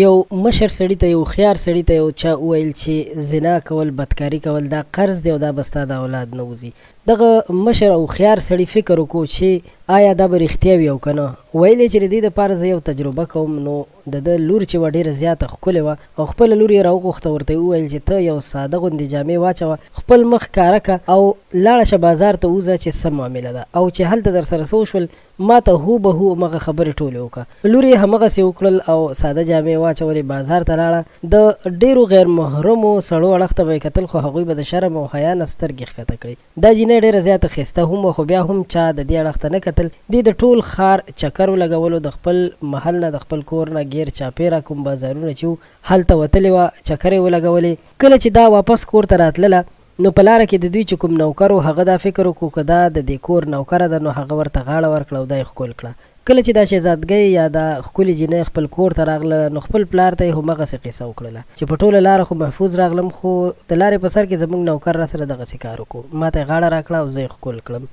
یو مشر سړي ته یو خيار سړي ته یو چا وویل چې زنا کول بدکاري کول دا قرض دی او دا به ستا د اولاد نه وځي. دغه مشر او خيار سړي فکر وکړو چې آیا دا به رښتیا وي او که نه. ویل یې چې د دې دپاره زه یو تجربه کوم. نو د ده لور چې وه ډېره زیاته ښکلې وه او خپله لور یې راوغوښته، ورته یې وویل چې ته یو ساده غوندې جامې واچوه، خپل مخ ښکاره کړه او لاړه شه بازار ته وځه چې څه معامله ده، او چې هلته در سره څه وشول ما ته هوبهو همغه خبرې ټولې وکړه. لور یې همغسې وکړل او ساده جامې واچولې، بازار ته لاړه. د ډېرو غیر محرمو سړو اړخ ته به یې کتل، خو هغوی به د شرم او حیا نه سترګې ښکته کړې. دا جینۍ ډېره زیاته ښایسته هم وه، خو بیا هم چا د دې اړخ ته نه کتل. دې د ټول ښار چکر ولګولو، د خپل محل نه د خپل کور نه ګیر چاپېره کوم بازارونه چې وو هلته وتلې وه، چکر یې ولګولې. کله چې دا واپس کور ته راتلله نو په لاره کې د دوی چې کوم نوکر و هغه دا فکر وکړو که دا د دې کور نوکره ده نو هغه ورته غاړه ورکړه او دا یې ښکل کړه. کله چې دا شهزادګۍ یا دا ښکلې جینۍ خپل کور ته راغله نو خپل پلار ته یې همغسې قصه وکړله چې په ټوله لاره خو محفوظ راغلم، خو د لارې په سر کې زموږ نوکر را سره دغسې کار وکړو، ما ته یې غاړه راکړه او زه یې ښکل کړم.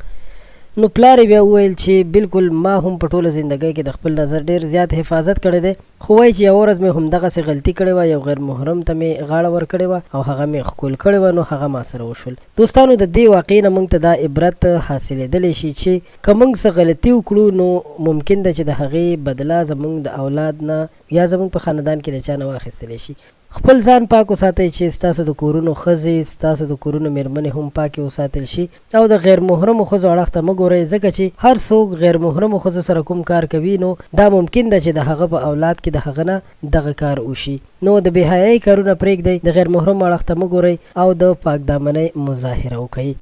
نو پلار یې بیا وویل چې بالکل ما هم په ټوله زندګۍ کې د خپل نظر ډېر زیات حفاظت کړی دی، خو وایي چې یوه ورځ مې همدغسې غلطي کړې وه، یو غیر محرم ته مې غاړه ورکړې وه او هغه مې ښکل کړې وه، نو هغه ما سره وشول. دوستانو د دې واقعې نه موږ ته دا عبرت حاصلېدلی شي چې که موږ څه غلطي وکړو نو ممکن ده چې د هغې بدله زموږ د اولاد نه یا زموږ په خاندان کې د چا نه واخیستلی شي. خپل ځان پاک وساتئ چې ستاسو د کورونو ښځې ستاسو د کورونو مېرمنې هم پاکې وساتل شي، او د غیر محرمو ښځو اړخ ته مه ګورئ، ځکه چې هر څوک غیر محرمو ښځو سره کوم کار کوي نو دا ممکن ده چې د هغه په اولاد کې د هغه نه دغه کار وشي. نو د بې حیایي کارونه پرېږدئ، د غیر محرمو اړخ ته مه ګورئ او د پاک دامنۍ مظاهره وکړئ.